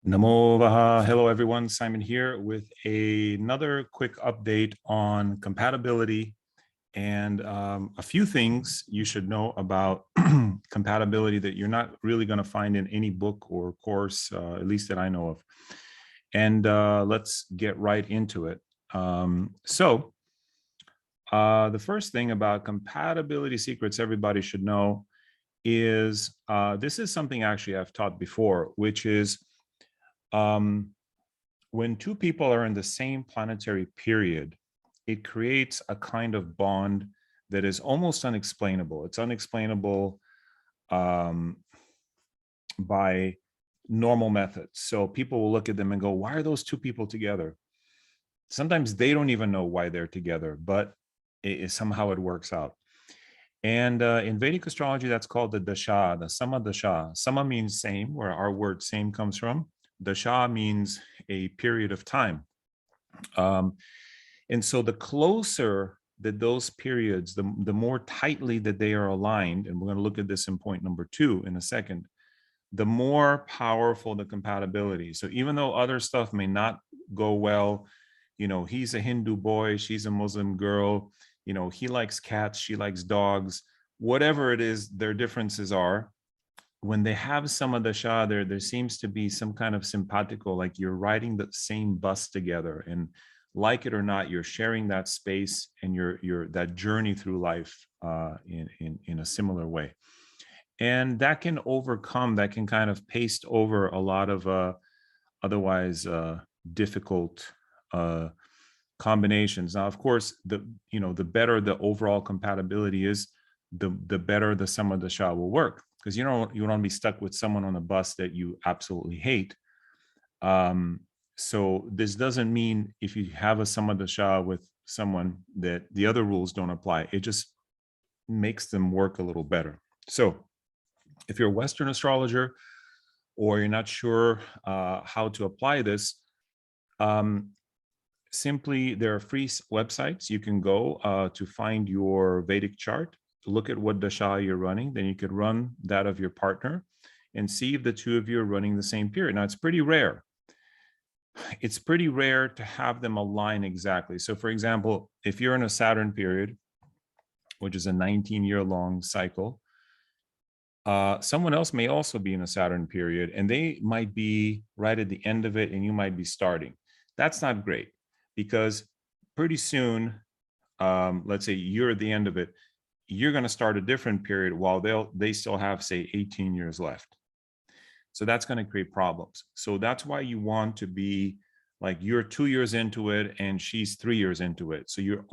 Namo Vaha. Hello, everyone. Simon here with another quick update on compatibility and a few things you should know about compatibility that you're not really going to find in any book or course, at least that I know of. And let's get right into it. The first thing about compatibility secrets everybody should know is this is something actually I've taught before, which is when two people are in the same planetary period, it creates a kind of bond that is almost unexplainable. It's unexplainable by normal methods. So people will look at them and go, why are those two people together? Sometimes they don't even know why they're together, but somehow it works out. And in Vedic astrology, that's called the dasha, the sama dasha. Sama means same, where our word same comes from. Dasha means a period of time. And so the closer that those periods, the more tightly that they are aligned, and we're going to look at this in point number 2 in a second, the more powerful the compatibility. So even though other stuff may not go well, you know, he's a Hindu boy, she's a Muslim girl, you know, he likes cats, she likes dogs, whatever it is, their differences are. When they have some of the Shah, there seems to be some kind of simpatico, like you're riding the same bus together, and like it or not, you're sharing that space and you're that journey through life in a similar way. And that can overcome, that can kind of paste over a lot of otherwise difficult combinations. Now, of course, the better the overall compatibility is, the better the sum of the Shah will work, because you don't want to be stuck with someone on a bus that you absolutely hate. So this doesn't mean if you have a sum of the Shah with someone that the other rules don't apply. It just makes them work a little better. So if you're a Western astrologer or you're not sure how to apply this, simply there are free websites you can go to find your Vedic chart, look at what dasha you're running, then you could run that of your partner and see if the two of you are running the same period. Now, it's pretty rare. It's pretty rare to have them align exactly. So for example, if you're in a Saturn period, which is a 19-year-long cycle, someone else may also be in a Saturn period, and they might be right at the end of it and you might be starting. That's not great, because pretty soon, let's say you're at the end of it, you're going to start a different period while they still have, say, 18 years left. So that's going to create problems. So that's why you want to be like, you're 2 years into it and she's 3 years into it. So you're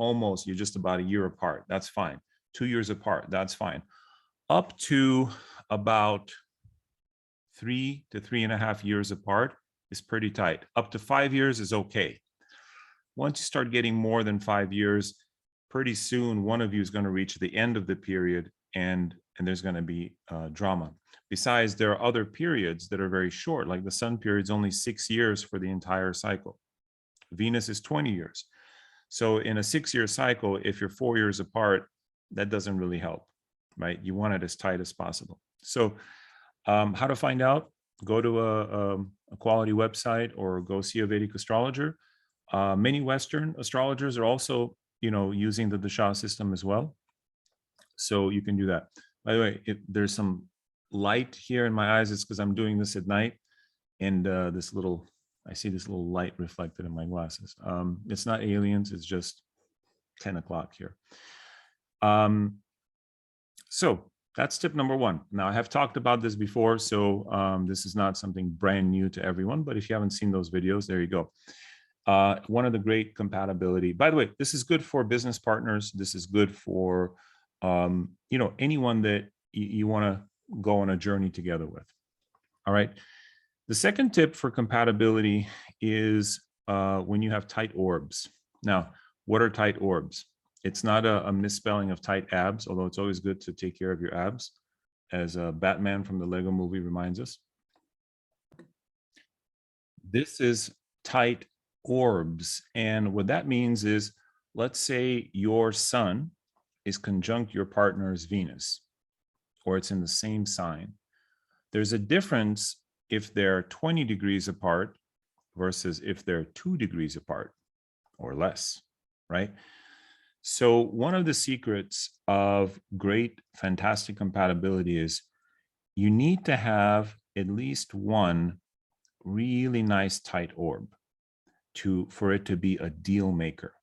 just about a year apart. That's fine. 2 years apart, that's fine. Up to about 3 to 3.5 years apart is pretty tight. Up to 5 years is okay. Once you start getting more than 5 years, pretty soon one of you is going to reach the end of the period, and there's going to be drama. Besides, there are other periods that are very short, like the sun period is only 6 years for the entire cycle. Venus is 20 years. So in a 6-year cycle, if you're 4 years apart, that doesn't really help, right? You want it as tight as possible. So how to find out? Go to a quality website or go see a Vedic astrologer. Many Western astrologers are also, using the dasha system as well. So you can do that. By the way, if there's some light here in my eyes, it's because I'm doing this at night, and I see this little light reflected in my glasses. It's not aliens, it's just 10 o'clock here. So that's tip number 1. Now, I have talked about this before, so this is not something brand new to everyone, but if you haven't seen those videos, there you go. One of the great compatibility, by the way, this is good for business partners. This is good for, anyone that you want to go on a journey together with. All right. The second tip for compatibility is when you have tight orbs. Now, what are tight orbs? It's not a misspelling of tight abs, although it's always good to take care of your abs, as Batman from the Lego movie reminds us. This is tight orbs. And what that means is, let's say your sun is conjunct your partner's Venus, or it's in the same sign. There's a difference if they're 20 degrees apart versus if they're 2 degrees apart or less, right? So one of the secrets of great, fantastic compatibility is you need to have at least one really nice tight orb for it to be a deal maker,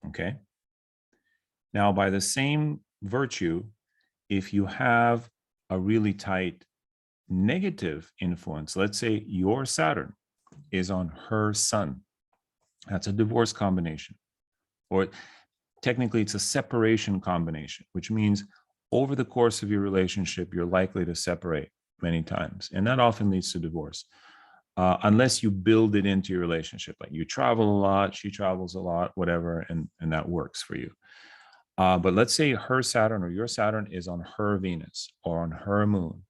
okay? Now, by the same virtue, if you have a really tight negative influence, let's say your Saturn is on her sun, that's a divorce combination. Or technically, it's a separation combination, which means over the course of your relationship, you're likely to separate many times. And that often leads to divorce, unless you build it into your relationship. Like you travel a lot, she travels a lot, whatever, and that works for you. But let's say her Saturn or your Saturn is on her Venus or on her moon,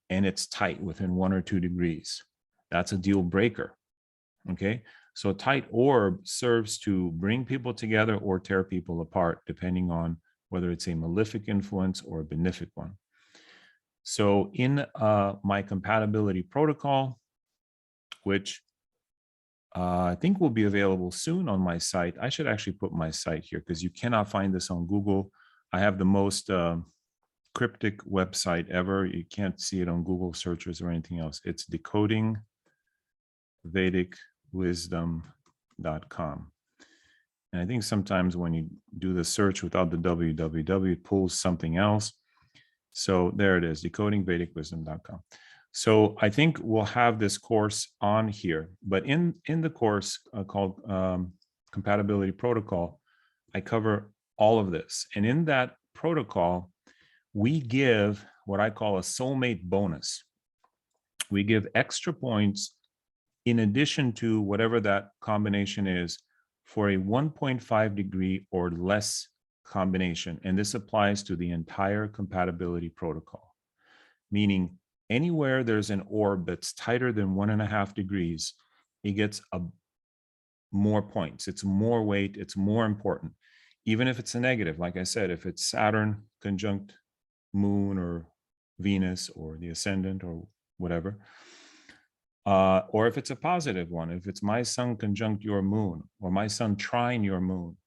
and it's tight within 1 or 2 degrees. That's a deal breaker, okay? So a tight orb serves to bring people together or tear people apart, depending on whether it's a malefic influence or a benefic one. So in my compatibility protocol, which I think will be available soon on my site. I should actually put my site here because you cannot find this on Google. I have the most cryptic website ever. You can't see it on Google searches or anything else. It's decodingvedicwisdom.com. And I think sometimes when you do the search without the www, it pulls something else. So there it is, decodingvedicwisdom.com. So I think we'll have this course on here, but in the course called Compatibility Protocol, I cover all of this. And in that protocol, we give what I call a soulmate bonus. We give extra points in addition to whatever that combination is for a 1.5 degree or less combination. And this applies to the entire compatibility protocol, meaning anywhere there's an orb that's tighter than 1.5 degrees, it gets more points. It's more weight. It's more important. Even if it's a negative, like I said, if it's Saturn conjunct Moon or Venus or the ascendant or whatever, or if it's a positive one, if it's my sun conjunct your moon or my sun trine your moon,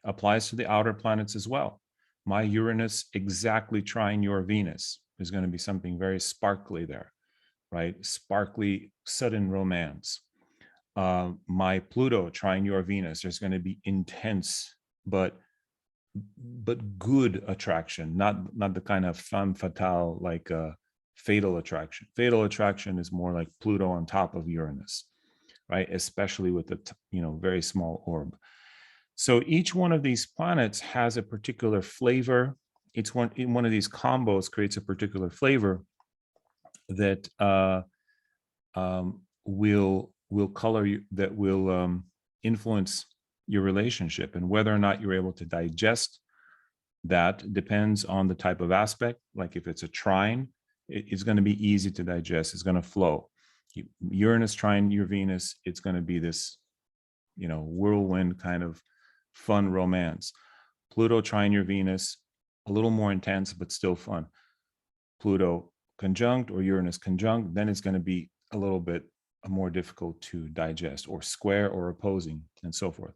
applies to the outer planets as well. My Uranus exactly trine your Venus. There's going to be something very sparkly there, right? Sparkly, sudden romance. My Pluto trine your Venus. There's going to be intense, but good attraction, not the kind of femme fatale like fatal attraction. Fatal attraction is more like Pluto on top of Uranus, right? Especially with the very small orb. So each one of these planets has a particular flavor. Each one of these combos creates a particular flavor that will color you, that will influence your relationship, and whether or not you're able to digest that depends on the type of aspect. Like if it's a trine, it's going to be easy to digest. It's going to flow. Uranus trine your Venus, it's going to be this, whirlwind kind of fun romance. Pluto trine your Venus, a little more intense, but still fun. Pluto conjunct or Uranus conjunct, then it's going to be a little bit more difficult to digest, or square or opposing, and so forth.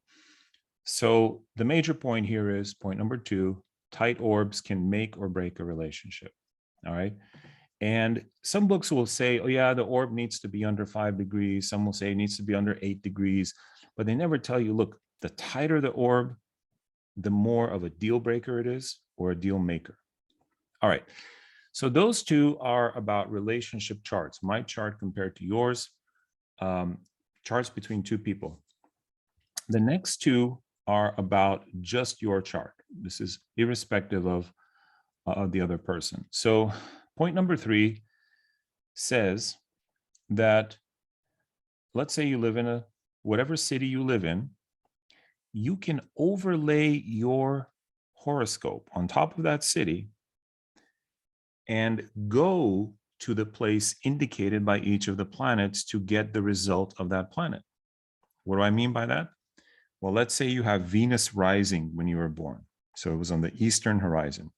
So the major point here is point number 2, tight orbs can make or break a relationship. All right. And some books will say, oh yeah, the orb needs to be under 5 degrees. Some will say it needs to be under 8 degrees, but they never tell you, look, the tighter the orb, the more of a deal breaker it is, or a deal maker. All right. So those two are about relationship charts, my chart compared to yours, charts between two people. The next two are about just your chart. This is irrespective of the other person. So point number 3 says that, let's say you live in whatever city you live in, you can overlay your horoscope on top of that city and go to the place indicated by each of the planets to get the result of that planet. What do I mean by that? Well, let's say you have Venus rising when you were born. So it was on the eastern horizon.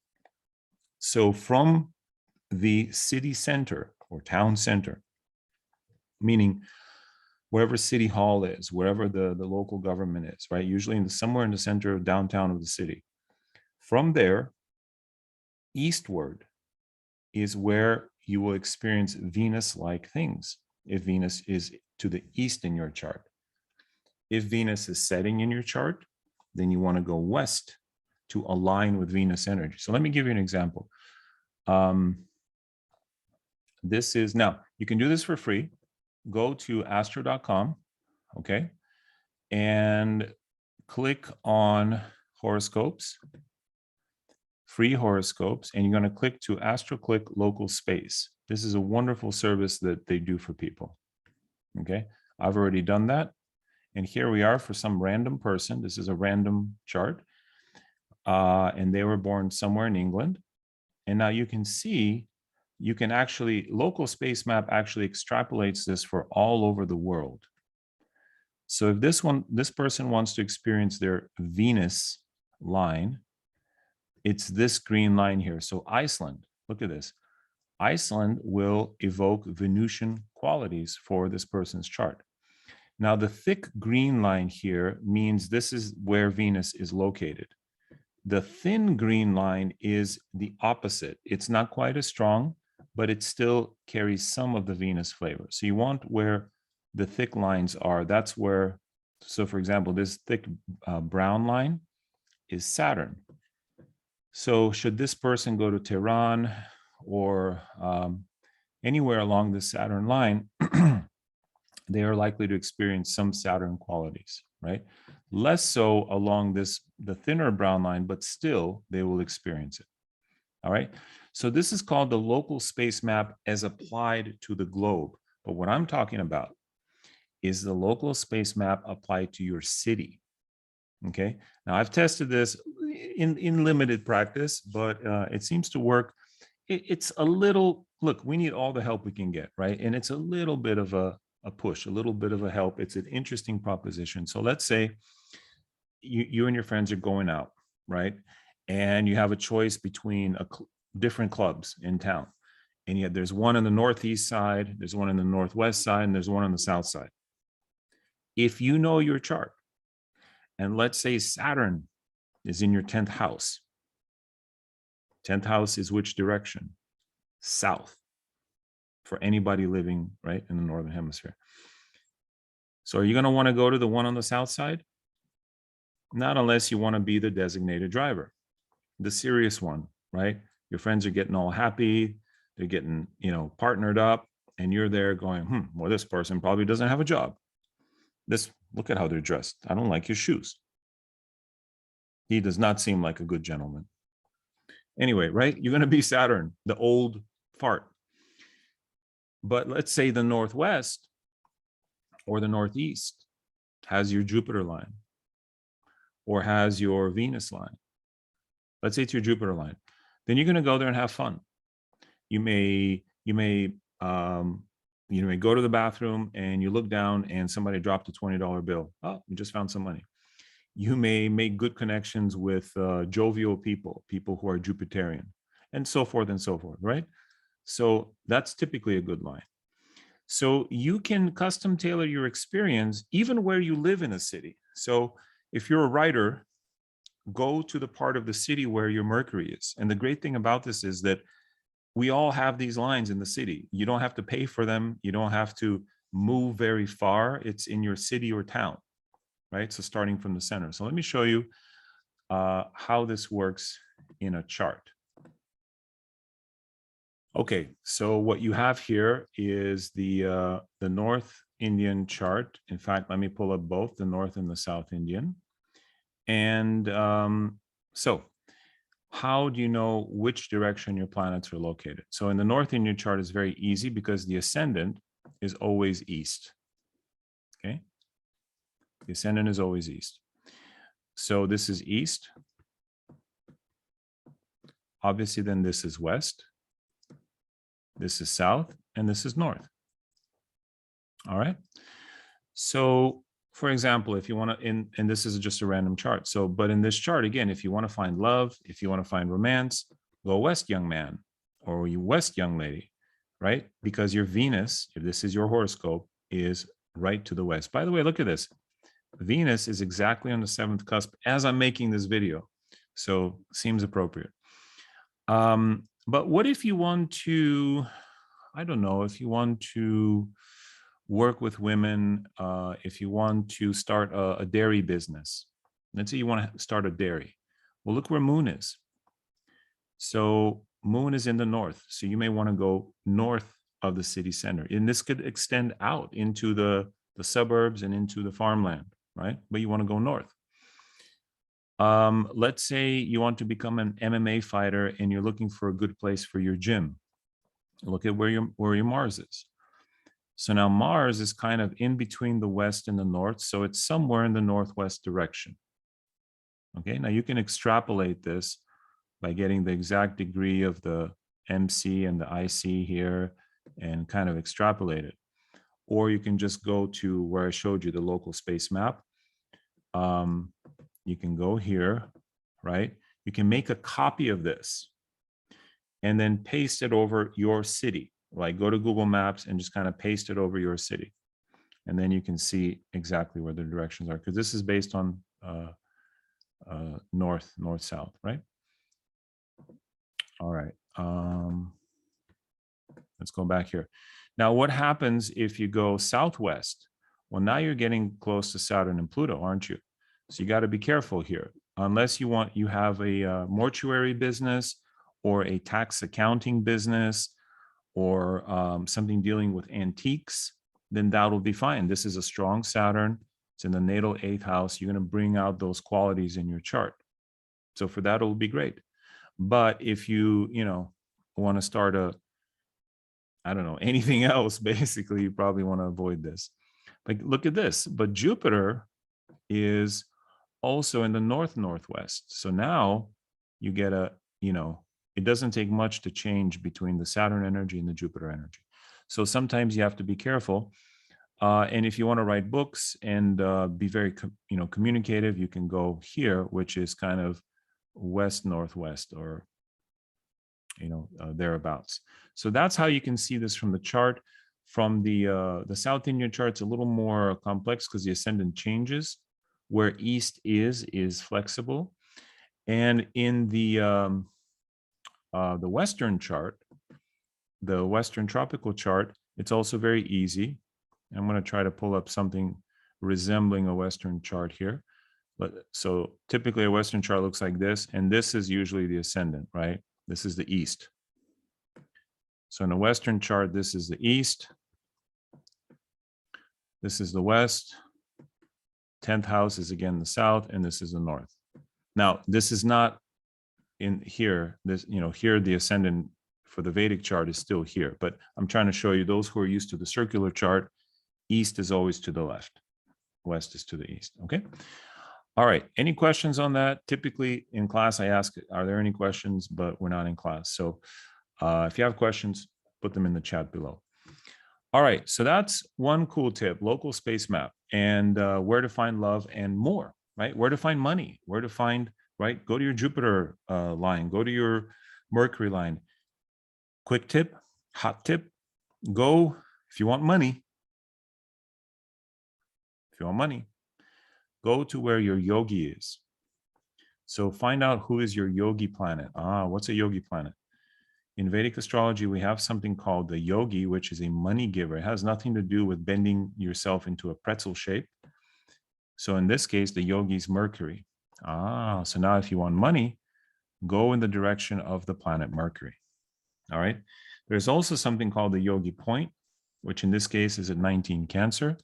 So from the city center or town center, meaning wherever city hall is, wherever the local government is, right? Usually somewhere in the center of downtown of the city. From there, eastward is where you will experience Venus-like things if Venus is to the east in your chart. If Venus is setting in your chart, then you want to go west to align with Venus energy. So let me give you an example. This is, now you can do this for free. Go to astro.com, okay, and click on horoscopes, free horoscopes, and you're going to click to AstroClick local space. This is a wonderful service that they do for people. Okay, I've already done that. And here we are for some random person. This is a random chart. And they were born somewhere in England. And now you can see, you can actually, local space map actually extrapolates this for all over the world. So if this person wants to experience their Venus line, it's this green line here. So Iceland, look at this. Iceland will evoke Venusian qualities for this person's chart. Now, the thick green line here means this is where Venus is located. The thin green line is the opposite. It's not quite as strong, but it still carries some of the Venus flavor. So you want where the thick lines are. That's where, so for example, this thick brown line is Saturn. So should this person go to Tehran or anywhere along the Saturn line, they are likely to experience some Saturn qualities, right? Less so along the thinner brown line, but still they will experience it. All right. So this is called the local space map as applied to the globe. But what I'm talking about is the local space map applied to your city. Okay. Now I've tested this in limited practice, but it seems to work. It's a little, look, we need all the help we can get, right? And it's a little bit of a push, a little bit of a help. It's an interesting proposition. So let's say you and your friends are going out, right? And you have a choice between different clubs in town. And yet there's one on the northeast side, there's one on the northwest side, and there's one on the south side. If you know your chart, and let's say Saturn is in your 10th house. 10th house is which direction? South, for anybody living right in the northern hemisphere. So are you going to want to go to the one on the south side? Not unless you want to be the designated driver, the serious one, right? Your friends are getting all happy, they're getting, partnered up, and you're there going, well, this person probably doesn't have a job. Look at how they're dressed. I don't like his shoes. He does not seem like a good gentleman. Anyway, right? You're going to be Saturn, the old fart. But let's say the northwest or the northeast has your Jupiter line or has your Venus line. Let's say it's your Jupiter line. Then you're going to go there and have fun. You may go to the bathroom and you look down and somebody dropped a $20 bill. Oh, you just found some money. You may make good connections with jovial people who are Jupiterian, and so forth, right? So that's typically a good line. So you can custom tailor your experience even where you live in a city. So if you're a writer, go to the part of the city where your Mercury is. And the great thing about this is that we all have these lines in the city. You don't have to pay for them. You don't have to move very far. It's in your city or town, right? So starting from the center. So let me show you how this works in a chart. Okay, so what you have here is the North Indian chart. In fact, let me pull up both the North and the South Indian. And so how do you know which direction your planets are located? So in the North Indian chart is very easy because the ascendant is always east. Okay, the ascendant is always east. So this is east. Obviously, then this is west. This is south, and this is north. All right. So, for example, if you want to, and this is just a random chart. So, but in this chart, again, if you want to find love, if you want to find romance, go west, young man, or you west, young lady, right? Because your Venus, if this is your horoscope, is right to the west. By the way, look at this. Venus is exactly on the 7th cusp as I'm making this video. So seems appropriate. But what if you want to, I don't know, if you want to work with women, if you want to start a dairy business, let's say you want to start a dairy. Well, look where Moon is. So Moon is in the north. So you may want to go north of the city center. And this could extend out into the suburbs and into the farmland, right? But you want to go north. Let's say you want to become an MMA fighter and you're looking for a good place for your gym. Look at where your Mars is. So now Mars is kind of in between the west and the north. So it's somewhere in the northwest direction. Okay, now you can extrapolate this by getting the exact degree of the MC and the IC here and kind of extrapolate it. Or you can just go to where I showed you the local space map. You can go here, right? You can make a copy of this and then paste it over your city. Like go to Google Maps and just kind of paste it over your city. And then you can see exactly where the directions are, because this is based on north, south, right? All right. Let's go back here. Now, what happens if you go southwest? Well, now you're getting close to Saturn and Pluto, aren't you? So you got to be careful here. Unless you have a mortuary business or a tax accounting business or something dealing with antiques, then that'll be fine. This is a strong Saturn. It's in the natal 8th house. You're going to bring out those qualities in your chart. So for that, it'll be great. But if you want to start anything else, basically, you probably want to avoid this. Like, look at this. But Jupiter is also in the northwest. So now you get it doesn't take much to change between the Saturn energy and the Jupiter energy. So sometimes you have to be careful. And if you want to write books and be very, communicative, you can go here, which is kind of west-northwest or, thereabouts. So that's how you can see this from the chart. From the South Indian chart, it's a little more complex because the ascendant changes. Where east is flexible. And in the Western chart, the Western tropical chart, it's also very easy. I'm going to try to pull up something resembling a Western chart here. So typically a Western chart looks like this, and this is usually the ascendant, right? This is the east. So in a Western chart, this is the east. This is the west. 10th house is again the south, and this is the north. Now, this is not in here. This, here the ascendant for the Vedic chart is still here, but I'm trying to show you those who are used to the circular chart. East is always to the left. West is to the east. Okay. All right. Any questions on that? Typically in class, I ask, are there any questions? But we're not in class. So if you have questions, put them in the chat below. All right. So that's one cool tip, local space map, and where to find love and more, right? Where to find money, where to find, right? Go to your Jupiter line, go to your Mercury line. Quick tip, hot tip, go if you want money. If you want money, go to where your yogi is. So find out who is your yogi planet. What's a yogi planet? In Vedic astrology, we have something called the yogi, which is a money giver. It has nothing to do with bending yourself into a pretzel shape. So in this case, the yogi is Mercury. So now if you want money, go in the direction of the planet Mercury. All right. There's also something called the yogi point, which in this case is at 19 Cancer.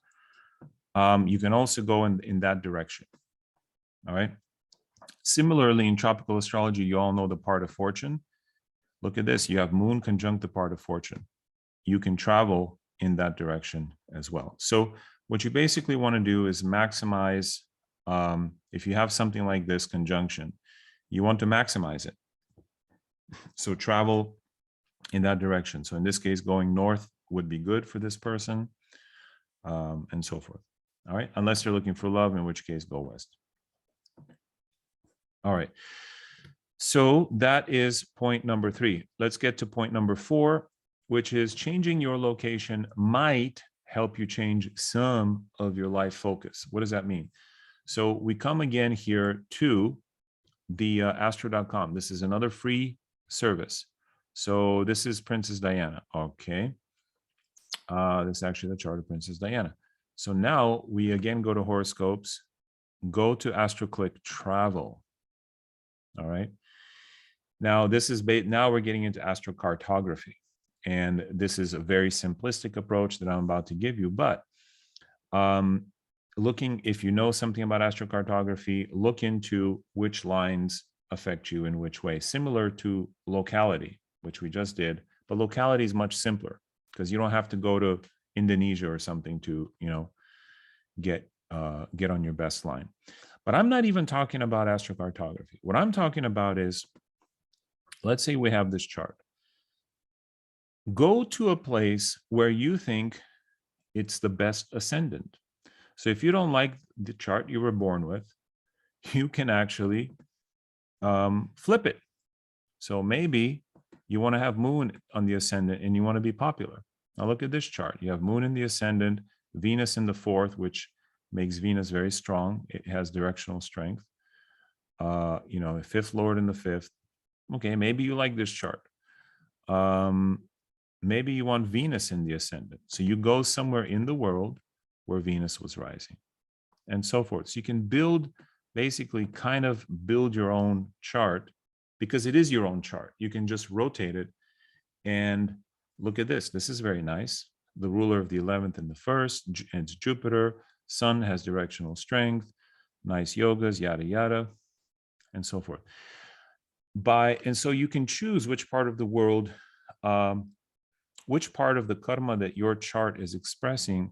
You can also go in that direction. All right. Similarly, in tropical astrology, you all know the part of fortune. Look at this. You have Moon conjunct the part of fortune. You can travel in that direction as well. So what you basically want to do is maximize, if you have something like this conjunction, you want to maximize it. So travel in that direction. So in this case, going north would be good for this person, and so forth. All right. Unless you're looking for love, in which case go west. All right. So that is point number 3. Let's get to point number 4, which is changing your location might help you change some of your life focus. What does that mean? So we come again here to the astro.com. This is another free service. So this is Princess Diana. Okay. This is actually the chart of Princess Diana. So now we again go to horoscopes, go to AstroClick Travel. All right. Now this is now we're getting into astrocartography. And this is a very simplistic approach that I'm about to give you. But looking, if you know something about astrocartography, look into which lines affect you in which way, similar to locality, which we just did. But locality is much simpler because you don't have to go to Indonesia or something to, get on your best line. But I'm not even talking about astrocartography. What I'm talking about is, let's say we have this chart. Go to a place where you think it's the best ascendant. So if you don't like the chart you were born with, you can actually flip it. So maybe you want to have Moon on the ascendant and you want to be popular. Now look at this chart. You have Moon in the ascendant, Venus in the fourth, which makes Venus very strong. It has directional strength. Fifth Lord in the fifth. Okay, maybe you like this chart. Maybe you want Venus in the ascendant. So you go somewhere in the world where Venus was rising and so forth. So you can basically kind of build your own chart because it is your own chart. You can just rotate it and look at this. This is very nice. The ruler of the 11th and the 1st, it's Jupiter. Sun has directional strength, nice yogas, yada, yada, and so forth. And so you can choose which part of the world, which part of the karma that your chart is expressing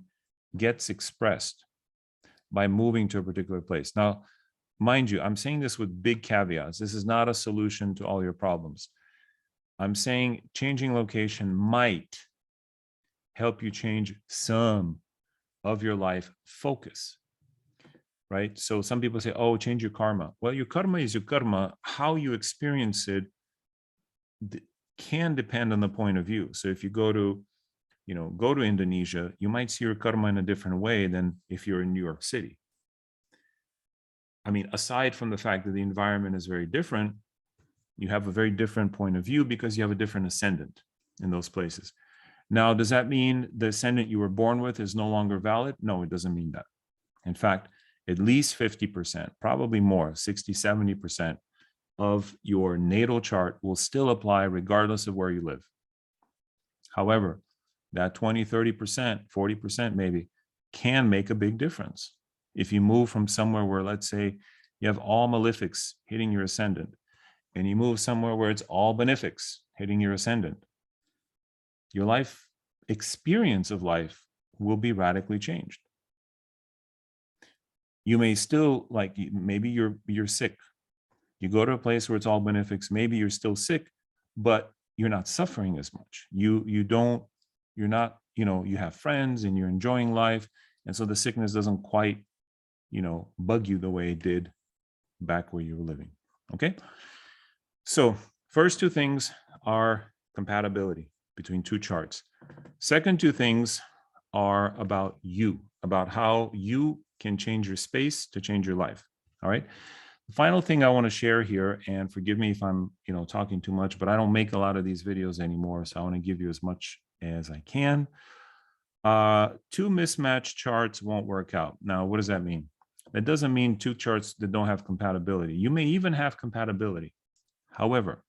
gets expressed by moving to a particular place. Now, mind you, I'm saying this with big caveats. This is not a solution to all your problems. I'm saying changing location might help you change some of your life focus, right? So some people say, oh, change your karma. Well, your karma is your karma. How you experience it can depend on the point of view. So if you go to Indonesia, you might see your karma in a different way than if you're in New York City. I mean, aside from the fact that the environment is very different, you have a very different point of view because you have a different ascendant in those places. Now, does that mean the ascendant you were born with is no longer valid? No, it doesn't mean that. In fact, at least 50%, probably more, 60, 70% of your natal chart will still apply regardless of where you live. However, that 20, 30%, 40% maybe can make a big difference. If you move from somewhere where, let's say, you have all malefics hitting your ascendant, and you move somewhere where it's all benefics hitting your ascendant, your life experience of life will be radically changed. You may still, maybe you're sick. You go to a place where it's all benefics, maybe you're still sick, but you're not suffering as much. You have friends and you're enjoying life. And so the sickness doesn't quite, bug you the way it did back where you were living. Okay. So first two things are compatibility between two charts. Second two things are about you, about how you can change your space to change your life. All right. The final thing I want to share here, and forgive me if I'm, talking too much, but I don't make a lot of these videos anymore. So I want to give you as much as I can. Two mismatched charts won't work out. Now, what does that mean? That doesn't mean two charts that don't have compatibility. You may even have compatibility. However,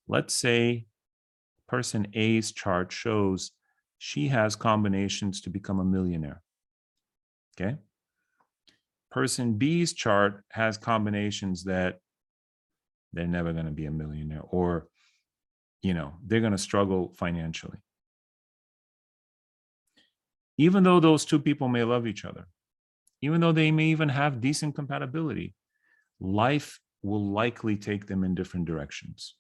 let's say person A's chart shows she has combinations to become a millionaire. Okay. Person B's chart has combinations that they're never going to be a millionaire, or, they're going to struggle financially. Even though those two people may love each other, even though they may even have decent compatibility, life will likely take them in different directions.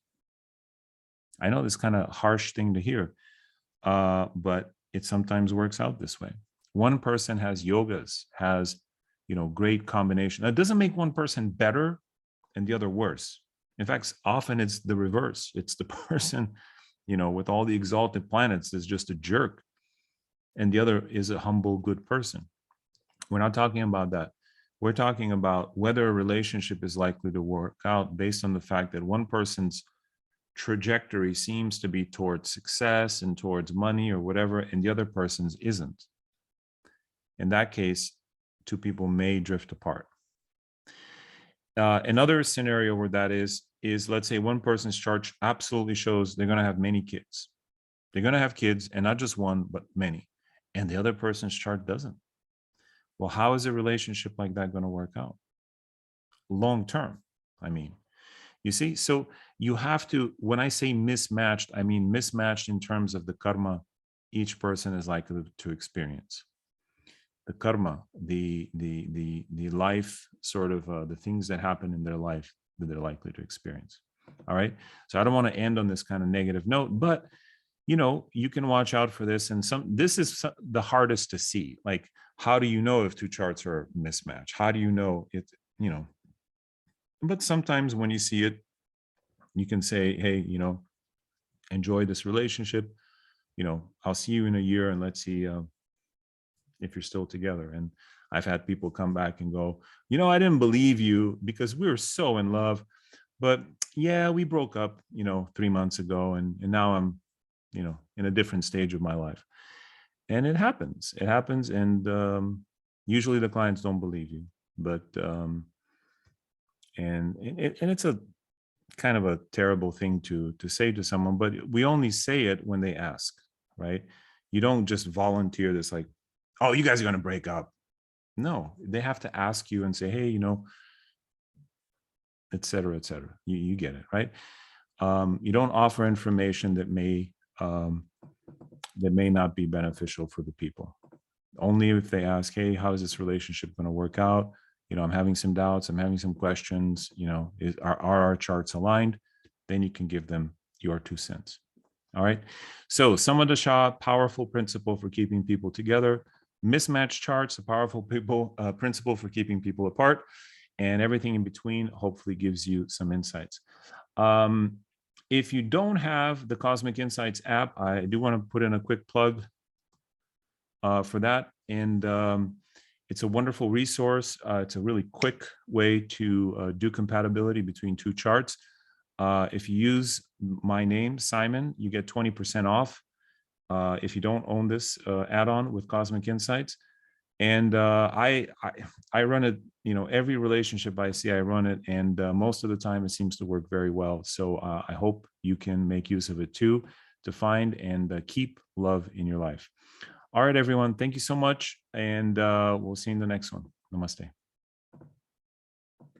I know this kind of harsh thing to hear, but it sometimes works out this way. One person has yogas, has, great combination. That doesn't make one person better and the other worse. In fact, often it's the reverse. It's the person with all the exalted planets, is just a jerk, and the other is a humble, good person. We're not talking about that. We're talking about whether a relationship is likely to work out based on the fact that one person's trajectory seems to be towards success and towards money or whatever, and the other person's isn't. In that case, two people may drift apart. Another scenario where that is let's say one person's chart absolutely shows they're going to have many kids. They're going to have kids, and not just one, but many. And the other person's chart doesn't. Well, how is a relationship like that going to work out? Long term, I mean. You see, so you have to, when I say mismatched, I mean mismatched in terms of the karma each person is likely to experience. The karma, the life sort of the things that happen in their life that they're likely to experience. All right. So I don't want to end on this kind of negative note, but you can watch out for this. And this is the hardest to see. Like, how do you know if two charts are mismatched? How do you know it, but sometimes when you see it, you can say, hey, enjoy this relationship. I'll see you in a year and let's see if you're still together. And I've had people come back and go, I didn't believe you because we were so in love, but yeah, we broke up, 3 months ago. And now I'm, in a different stage of my life. And it happens. And usually the clients don't believe you, but, and it's a kind of a terrible thing to say to someone, but we only say it when they ask, right? You don't just volunteer this like, oh, you guys are going to break up. No, they have to ask you and say, hey, et cetera, et cetera. You get it, right? You don't offer information that may not be beneficial for the people. Only if they ask, hey, how is this relationship going to work out? I'm having some doubts. I'm having some questions. Are our charts aligned? Then you can give them your 2 cents. All right. So Samada Shah, powerful principle for keeping people together. Mismatched charts, a powerful principle for keeping people apart. And everything in between hopefully gives you some insights. If you don't have the Cosmic Insights app, I do want to put in a quick plug for that. And it's a wonderful resource. It's a really quick way to do compatibility between two charts. If you use my name, Simon, you get 20% off if you don't own this add-on with Cosmic Insights. And I run it, every relationship I see, I run it. And most of the time it seems to work very well. So I hope you can make use of it too, to find and keep love in your life. All right, everyone. Thank you so much. And we'll see you in the next one. Namaste.